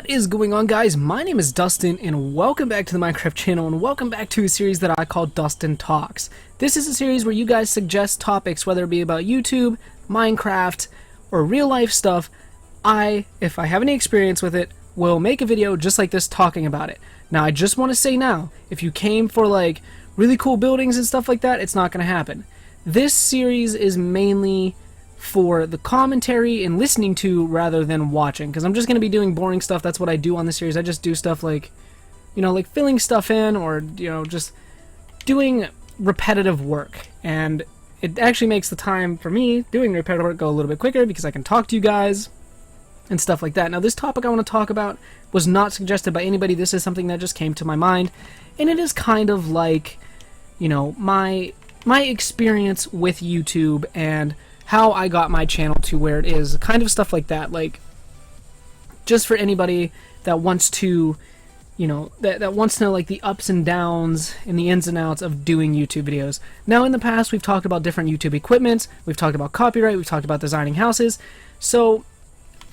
What is going on, guys? My name is Dustin and welcome back to the Minecraft channel, and welcome back to a series that I call Dustin Talks. This is a series where you guys suggest topics, whether it be about YouTube, Minecraft, or real life stuff. If I have any experience with it, will make a video just like this talking about it. Now, I just want to say now, if you came for like really cool buildings and stuff like that, it's not going to happen. This series is mainly for the commentary and listening to rather than watching, because I'm just going to be doing boring stuff. That's what I do on the series. I just do stuff like, like filling stuff in, or, just doing repetitive work. And it actually makes the time for me doing repetitive work go a little bit quicker because I can talk to you guys and stuff like that. Now, this topic I want to talk about was not suggested by anybody. This is something that just came to my mind, and it is kind of like, my experience with YouTube and how I got my channel to where it is, kind of stuff like that. Like, just for anybody that wants to, that wants to know like the ups and downs and the ins and outs of doing YouTube videos. Now, in the past, we've talked about different YouTube equipments, we've talked about copyright, we've talked about designing houses. So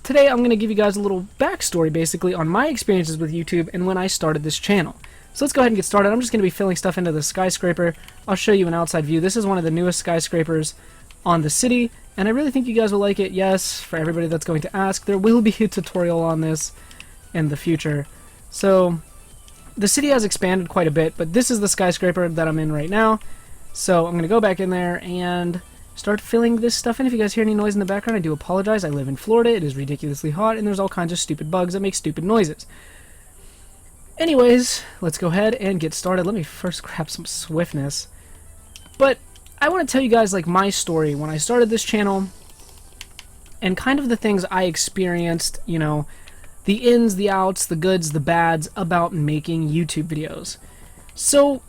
today I'm going to give you guys a little backstory basically on my experiences with YouTube and when I started this channel. So let's go ahead and get started. I'm just going to be filling stuff into the skyscraper. I'll show you an outside view. This is one of the newest skyscrapers on the city, and I really think you guys will like it. Yes, for everybody that's going to ask, there will be a tutorial on this in the future. So the city has expanded quite a bit, but this is the skyscraper that I'm in right now. So I'm going to go back in there and start filling this stuff in. If you guys hear any noise in the background, I do apologize. I live in Florida. It is ridiculously hot, and there's all kinds of stupid bugs that make stupid noises. Anyways, let's go ahead and get started. Let me first grab some swiftness. But I want to tell you guys like my story when I started this channel and kind of the things I experienced, the ins, the outs, the goods, the bads about making YouTube videos. So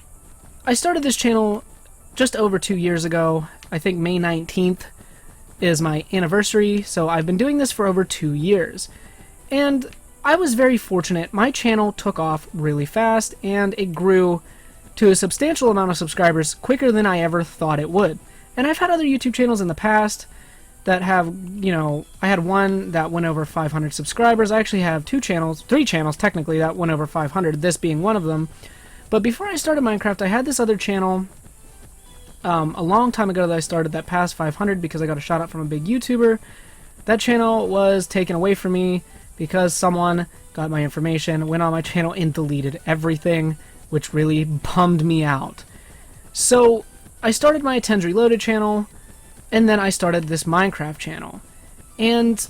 I started this channel just over 2 years ago. I think May 19th is my anniversary, so I've been doing this for over 2 years. And I was very fortunate. My channel took off really fast and it grew to a substantial amount of subscribers quicker than I ever thought it would. And I've had other YouTube channels in the past that have, I had one that went over 500 subscribers. I actually have three channels technically that went over 500, this being one of them. But before I started Minecraft, I had this other channel a long time ago that I started that passed 500 because I got a shout out from a big YouTuber. That channel was taken away from me because someone got my information, went on my channel and deleted everything, which really bummed me out. So I started my Tens Reloaded channel, and then I started this Minecraft channel. And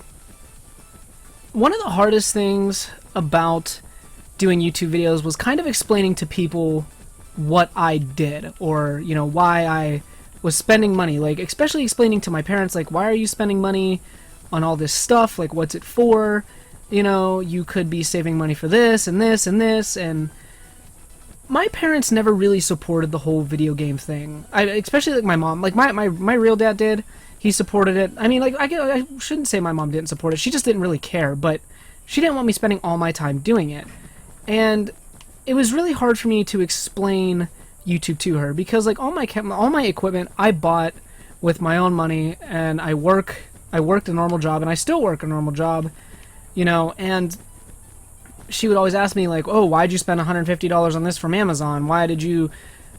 one of the hardest things about doing YouTube videos was kind of explaining to people what I did, or why I was spending money. Like, especially explaining to my parents, like, why are you spending money on all this stuff? Like, what's it for? You could be saving money for this and this and this. And my parents never really supported the whole video game thing. Especially like my mom. Like my real dad did. He supported it. I mean, like I shouldn't say my mom didn't support it. She just didn't really care. But she didn't want me spending all my time doing it. And it was really hard for me to explain YouTube to her because like all my equipment I bought with my own money, and I worked a normal job, and I still work a normal job, and she would always ask me like, oh, why'd you spend $150 on this from Amazon? Why did you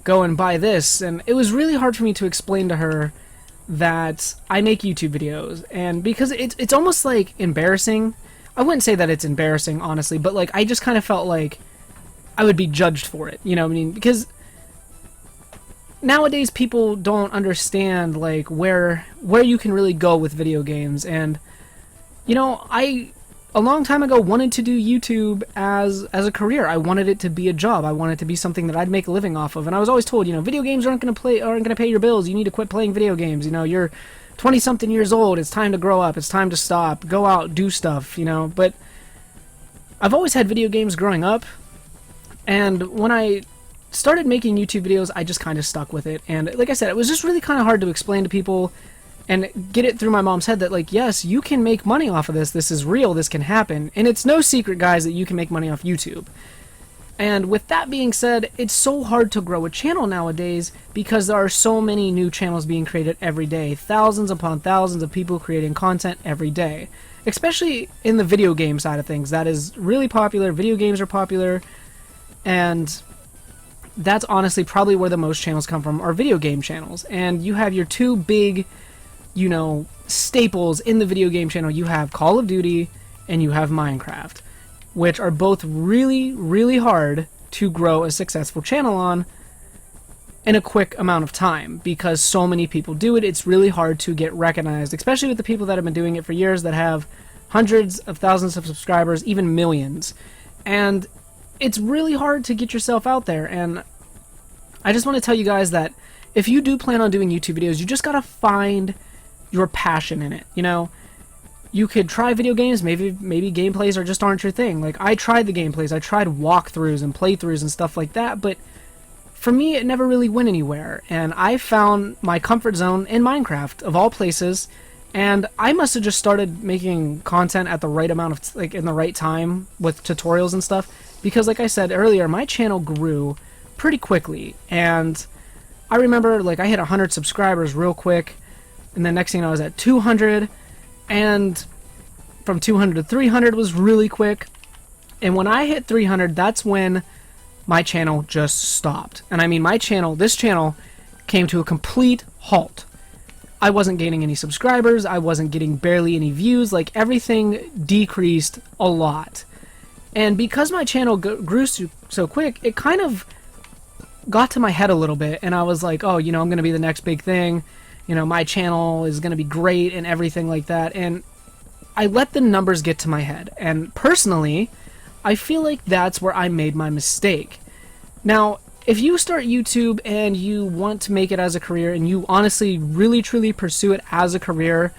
go and buy this? And it was really hard for me to explain to her that I make YouTube videos. And because it's almost like embarrassing. I wouldn't say that it's embarrassing, honestly, but like I just kind of felt like I would be judged for it. You know what I mean? Because nowadays people don't understand like where you can really go with video games. And I a long time ago wanted to do YouTube as a career. I wanted it to be a job. I wanted it to be something that I'd make a living off of. And I was always told, video games aren't going to pay your bills. You need to quit playing video games. You're 20-something years old. It's time to grow up. It's time to stop. Go out, do stuff, But I've always had video games growing up. And when I started making YouTube videos, I just kind of stuck with it. And like I said, it was just really kind of hard to explain to people and get it through my mom's head that, like, yes, you can make money off of this. This is real. This can happen. And it's no secret, guys, that you can make money off YouTube. And with that being said, it's so hard to grow a channel nowadays because there are so many new channels being created every day. Thousands upon thousands of people creating content every day. especially in the video game side of things. That is really popular. Video games are popular, and that's honestly probably where the most channels come from, are video game channels. And you have your two big, you know, staples in the video game channel. You have Call of Duty and you have Minecraft, which are both really, really hard to grow a successful channel on in a quick amount of time, because so many people do it. It's really hard to get recognized, especially with the people that have been doing it for years, that have hundreds of thousands of subscribers, even millions. And it's really hard to get yourself out there. And I just want to tell you guys that if you do plan on doing YouTube videos, you just gotta find your passion in it. You know, you could try video games. Maybe gameplays are just aren't your thing. Like, I tried the gameplays, I tried walkthroughs and playthroughs and stuff like that, but for me, it never really went anywhere, and I found my comfort zone in Minecraft, of all places, and I must have just started making content at the right amount of, like, in the right time with tutorials and stuff, because like I said earlier, my channel grew pretty quickly, and I remember, like, I hit 100 subscribers real quick, and then next thing I was at 200, and from 200 to 300 was really quick, and when I hit 300, that's when my channel just stopped. And I mean, this channel came to a complete halt. I wasn't gaining any subscribers, I wasn't getting barely any views, like, everything decreased a lot. And because my channel grew so quick, it kind of got to my head a little bit, and I was like, oh, you know, I'm gonna be the next big thing, you know, my channel is gonna be great and everything like that, and I let the numbers get to my head. And personally, I feel like that's where I made my mistake. Now, if you start YouTube and you want to make it as a career, and you honestly really truly pursue it as a career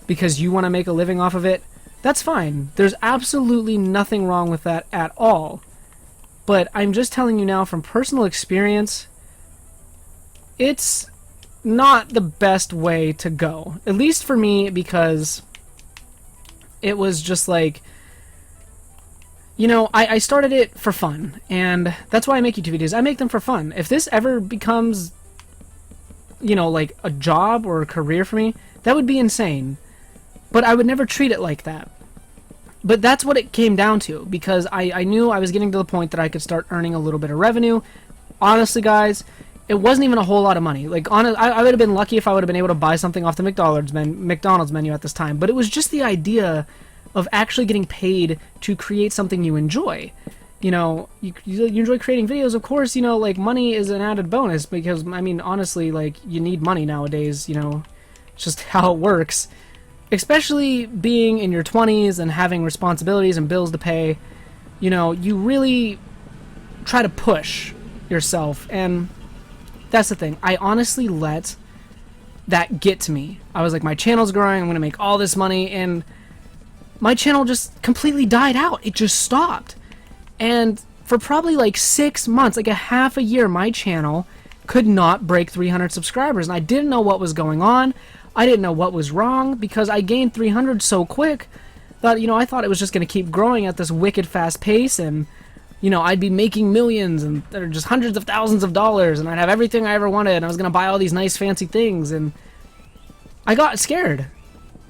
because you want to make a living off of it, that's fine. There's absolutely nothing wrong with that at all. But I'm just telling you now from personal experience, it's not the best way to go. At least for me, because it was just like, you know, I started it for fun, and that's why I make YouTube videos. I make them for fun. If this ever becomes, you know, like a job or a career for me, that would be insane. But I would never treat it like that. But that's what it came down to, because I knew I was getting to the point that I could start earning a little bit of revenue. Honestly, guys, it wasn't even a whole lot of money. Like, I would have been lucky if I would have been able to buy something off the McDonald's menu at this time. But it was just the idea of actually getting paid to create something you enjoy. You know, you enjoy creating videos, of course, you know, like, money is an added bonus, because, I mean, honestly, like, you need money nowadays, you know, it's just how it works. Especially being in your 20s and having responsibilities and bills to pay, you know, you really try to push yourself, and that's the thing. I honestly let that get to me. I was like, my channel's growing, I'm gonna make all this money, and my channel just completely died out. It just stopped. And for probably like 6 months, like a half a year, my channel could not break 300 subscribers. And I didn't know what was going on. I didn't know what was wrong, because I gained 300 so quick that, you know, I thought it was just going to keep growing at this wicked fast pace, and, you know, I'd be making millions and or just hundreds of thousands of dollars, and I'd have everything I ever wanted, and I was going to buy all these nice fancy things. And I got scared,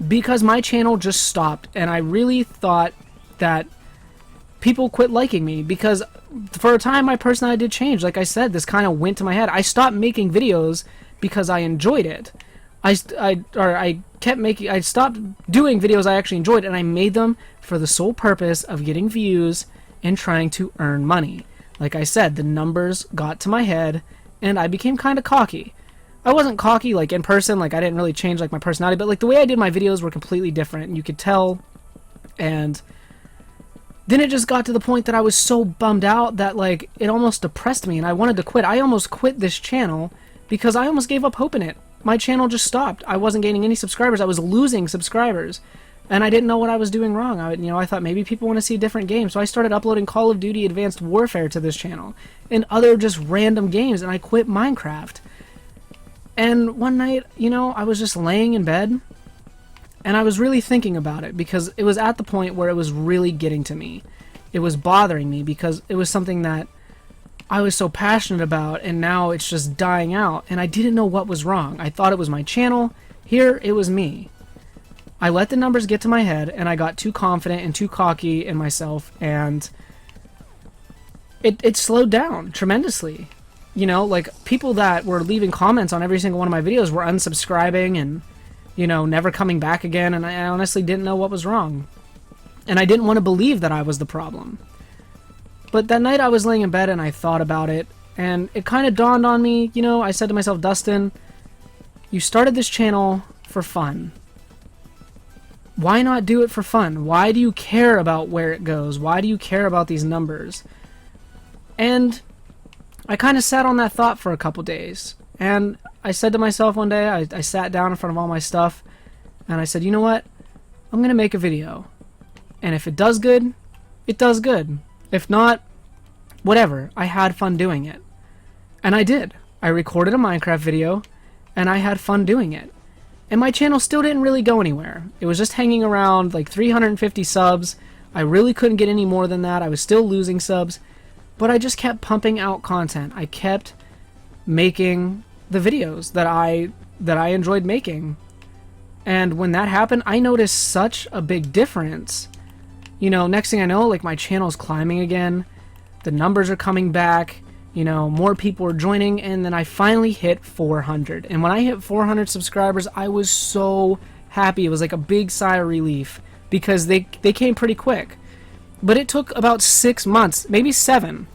because my channel just stopped, and I really thought that people quit liking me, because for a time my personality did change. Like I said, this kind of went to my head. I stopped making videos because I enjoyed it. I stopped doing videos I actually enjoyed, and I made them for the sole purpose of getting views and trying to earn money. Like I said, the numbers got to my head, and I became kind of cocky. I wasn't cocky, like, in person, like, I didn't really change, like, my personality, but, like, the way I did my videos were completely different, and you could tell. And then it just got to the point that I was so bummed out that, like, it almost depressed me, and I wanted to quit. I almost quit this channel because I almost gave up hope in it. My channel just stopped. I wasn't gaining any subscribers. I was losing subscribers, and I didn't know what I was doing wrong. I thought maybe people want to see a different game, so I started uploading Call of Duty Advanced Warfare to this channel, and other just random games, and I quit Minecraft. And one night, you know, I was just laying in bed, and I was really thinking about it, because it was at the point where it was really getting to me. It was bothering me, because it was something that I was so passionate about, and now it's just dying out, and I didn't know what was wrong. I thought it was my channel. Here, it was me. I let the numbers get to my head, and I got too confident and too cocky in myself, and it slowed down tremendously. You know, like, people that were leaving comments on every single one of my videos were unsubscribing and, you know, never coming back again, and I honestly didn't know what was wrong. And I didn't want to believe that I was the problem. But that night I was laying in bed and I thought about it, and it kind of dawned on me, you know, I said to myself, Dustin, you started this channel for fun. Why not do it for fun? Why do you care about where it goes? Why do you care about these numbers? And I kind of sat on that thought for a couple days. And I said to myself one day, I sat down in front of all my stuff, and I said, you know what? I'm going to make a video. And if it does good, it does good. If not, whatever. I had fun doing it. And I did. I recorded a Minecraft video, and I had fun doing it. And my channel still didn't really go anywhere. It was just hanging around like 350 subs. I really couldn't get any more than that. I was still losing subs. But I just kept pumping out content. I kept making the videos that I enjoyed making. And when that happened, I noticed such a big difference. You know, next thing I know, like, my channel's climbing again. The numbers are coming back. You know, more people are joining, and then I finally hit 400. And when I hit 400 subscribers, I was so happy. It was like a big sigh of relief, because they came pretty quick. But it took about 6 months, maybe 7,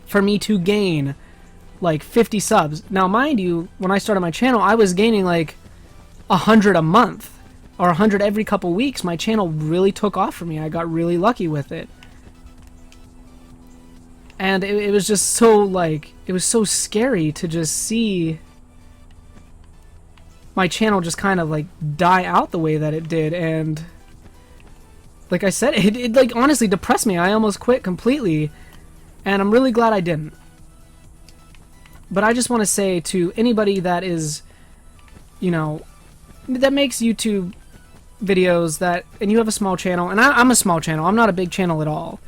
for me to gain like 50 subs. Now, mind you, when I started my channel, I was gaining like 100 a month, or 100 every couple weeks. My channel really took off for me. I got really lucky with it. And it was just so, like, it was so scary to just see my channel just kind of, like, die out the way that it did. And like I said, it like, honestly depressed me. I almost quit completely, and I'm really glad I didn't. But I just want to say to anybody that is, you know, that makes YouTube videos, and you have a small channel, and I'm a small channel, I'm not a big channel at all.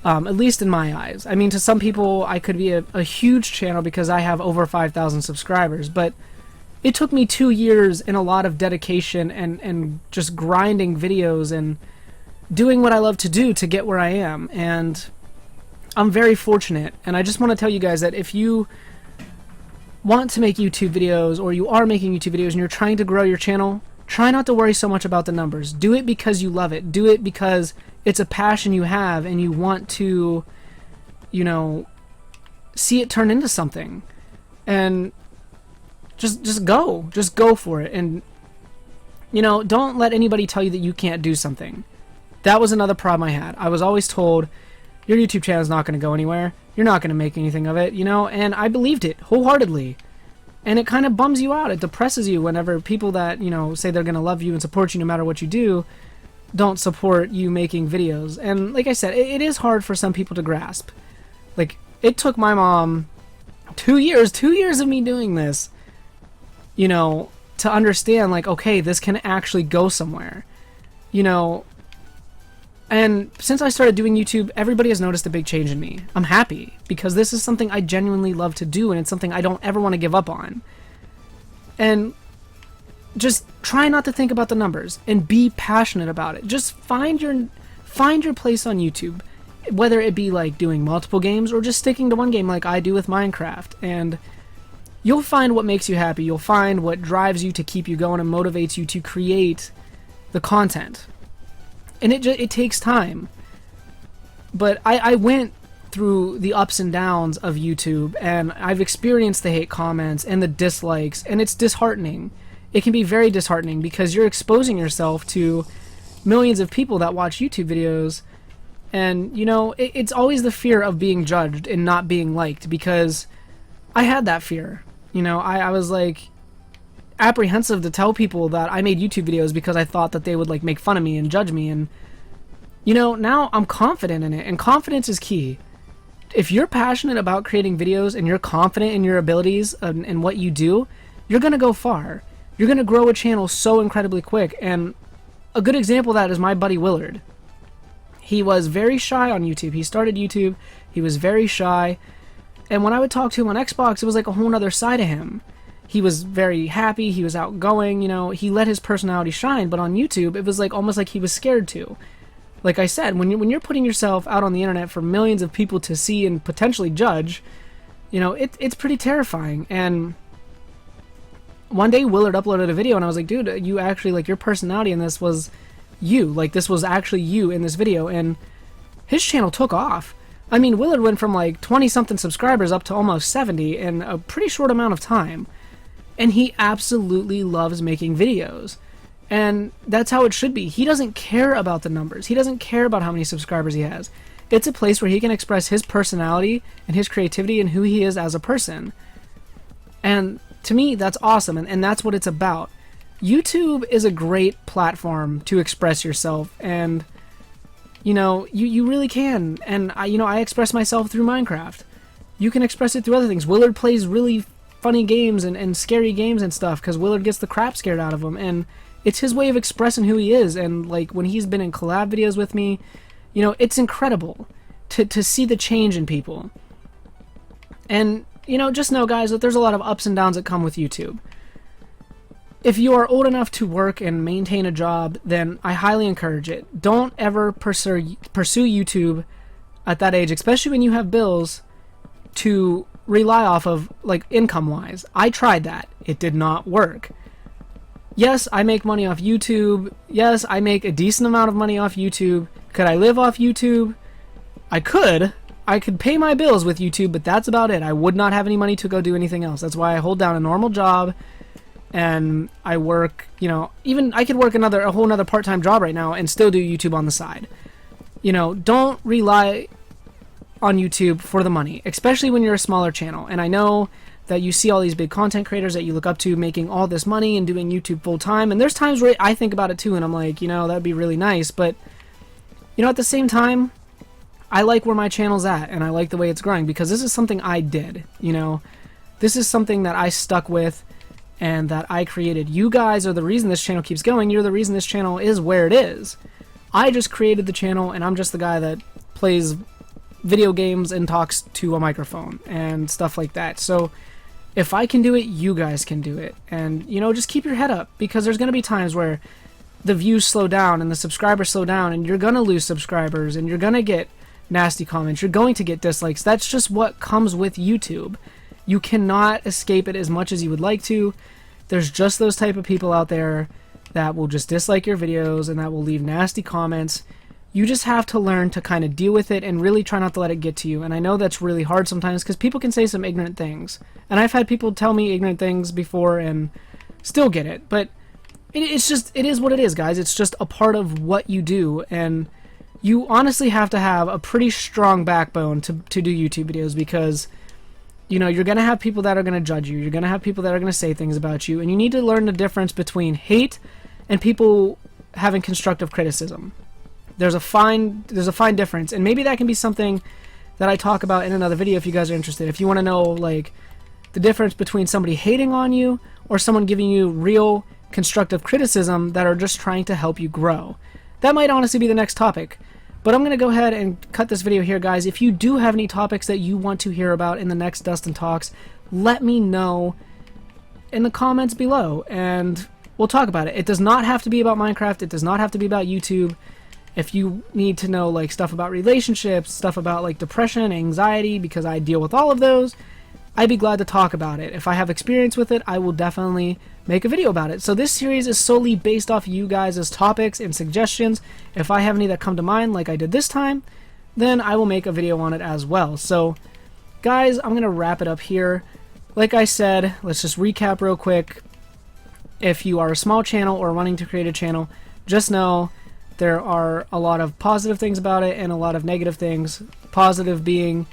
At least in my eyes. I mean, to some people, I could be a huge channel because I have over 5,000 subscribers, but it took me 2 years and a lot of dedication and just grinding videos and doing what I love to do to get where I am, and I'm very fortunate. And I just want to tell you guys that if you want to make YouTube videos, or you are making YouTube videos and you're trying to grow your channel, try not to worry so much about the numbers. Do it because you love it. Do it because it's a passion you have and you want to, you know, see it turn into something. And just go for it. And, you know, don't let anybody tell you that you can't do something. That was another problem I had. I was always told, your YouTube channel is not going to go anywhere. You're not going to make anything of it, you know, and I believed it wholeheartedly. And it kind of bums you out. It depresses you whenever people that, you know, say they're going to love you and support you no matter what you do, don't support you making videos. And like I said, it is hard for some people to grasp. Like, it took my mom 2 years of me doing this, you know, to understand, like, okay, this can actually go somewhere, you know. And since I started doing YouTube, everybody has noticed a big change in me. I'm happy, because this is something I genuinely love to do, and it's something I don't ever want to give up on. And just try not to think about the numbers, and be passionate about it. Just find your place on YouTube, whether it be like doing multiple games or just sticking to one game like I do with Minecraft. And you'll find what makes you happy. You'll find what drives you to keep you going and motivates you to create the content. And it takes time. But I went through the ups and downs of YouTube, and I've experienced the hate comments and the dislikes, and it's disheartening. It can be very disheartening, because you're exposing yourself to millions of people that watch YouTube videos, and, you know, it's always the fear of being judged and not being liked, because I had that fear. You know, I was like apprehensive to tell people that I made YouTube videos because I thought that they would like make fun of me and judge me. And, you know, now I'm confident in it, and confidence is key. If you're passionate about creating videos and you're confident in your abilities and what you do, you're gonna go far. You're gonna grow a channel so incredibly quick. And a good example of that is my buddy Willard. He was very shy on YouTube. He started YouTube, he was very shy, and when I would talk to him on Xbox, it was like a whole other side of him. He was very happy, he was outgoing, you know, he let his personality shine, but on YouTube, it was like almost like he was scared to. Like I said, when you're putting yourself out on the internet for millions of people to see and potentially judge, you know, it's pretty terrifying. And one day Willard uploaded a video and I was like, dude, you actually, like, your personality in this was you. Like, this was actually you in this video, and his channel took off. I mean, Willard went from like 20-something subscribers up to almost 70 in a pretty short amount of time. And he absolutely loves making videos. And that's how it should be. He doesn't care about the numbers. He doesn't care about how many subscribers he has. It's a place where he can express his personality and his creativity and who he is as a person. And to me, that's awesome. And that's what it's about. YouTube is a great platform to express yourself. And, you know, you really can. And, I express myself through Minecraft. You can express it through other things. Willard plays really funny games and scary games and stuff because Willard gets the crap scared out of him, and it's his way of expressing who he is. And like when he's been in collab videos with me, you know, it's incredible to see the change in people. And you know, just know, guys, that there's a lot of ups and downs that come with YouTube. If you are old enough to work and maintain a job, then I highly encourage it. Don't ever pursue YouTube at that age, especially when you have bills to rely off of, like, income-wise. I tried that. It did not work. Yes, I make money off YouTube. Yes, I make a decent amount of money off YouTube. Could I live off YouTube? I could. I could pay my bills with YouTube, but that's about it. I would not have any money to go do anything else. That's why I hold down a normal job, and I work, you know, even I could work a whole nother part-time job right now and still do YouTube on the side. You know, don't rely on YouTube for the money, especially when you're a smaller channel. And I know that you see all these big content creators that you look up to making all this money and doing YouTube full time, and there's times where I think about it too, and I'm like, you know, that'd be really nice, but you know, at the same time, I like where my channel's at, and I like the way it's growing, because this is something I did, you know, this is something that I stuck with and that I created. You guys are the reason this channel keeps going. You're the reason this channel is where it is. I just created the channel, and I'm just the guy that plays video games and talks to a microphone and stuff like that. So if I can do it, you guys can do it. And, you know, just keep your head up, because there's going to be times where the views slow down and the subscribers slow down, and you're going to lose subscribers, and you're going to get nasty comments, you're going to get dislikes. That's just what comes with YouTube. You cannot escape it as much as you would like to. There's just those type of people out there that will just dislike your videos and that will leave nasty comments. You just have to learn to kind of deal with it and really try not to let it get to you. And I know that's really hard sometimes, because people can say some ignorant things. And I've had people tell me ignorant things before and still get it. But it is what it is, guys. It's just a part of what you do. And you honestly have to have a pretty strong backbone to do YouTube videos, because, you know, you're going to have people that are going to judge you. You're going to have people that are going to say things about you. And you need to learn the difference between hate and people having constructive criticism. There's a fine difference, and maybe that can be something that I talk about in another video if you guys are interested. If you want to know, like, the difference between somebody hating on you or someone giving you real constructive criticism that are just trying to help you grow. That might honestly be the next topic. But I'm going to go ahead and cut this video here, guys. If you do have any topics that you want to hear about in the next Dustin Talks, let me know in the comments below, and we'll talk about it. It does not have to be about Minecraft. It does not have to be about YouTube. If you need to know, like, stuff about relationships, stuff about, like, depression, anxiety, because I deal with all of those, I'd be glad to talk about it. If I have experience with it, I will definitely make a video about it. So this series is solely based off you guys' topics and suggestions. If I have any that come to mind, like I did this time, then I will make a video on it as well. So, guys, I'm going to wrap it up here. Like I said, let's just recap real quick. If you are a small channel or wanting to create a channel, just know there are a lot of positive things about it and a lot of negative things. Positive being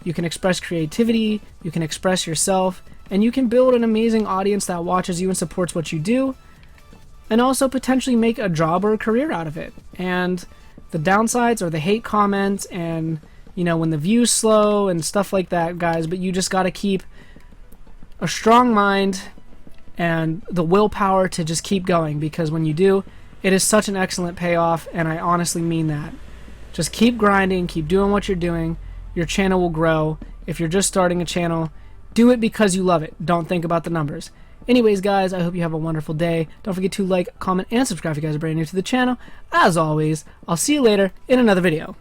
you can express creativity, you can express yourself, and you can build an amazing audience that watches you and supports what you do, and also potentially make a job or a career out of it. And the downsides are the hate comments and, you know, when the views slow and stuff like that, guys. But you just got to keep a strong mind and the willpower to just keep going, because when you do, it is such an excellent payoff, and I honestly mean that. Just keep grinding, keep doing what you're doing. Your channel will grow. If you're just starting a channel, do it because you love it. Don't think about the numbers. Anyways, guys, I hope you have a wonderful day. Don't forget to like, comment, and subscribe if you guys are brand new to the channel. As always, I'll see you later in another video.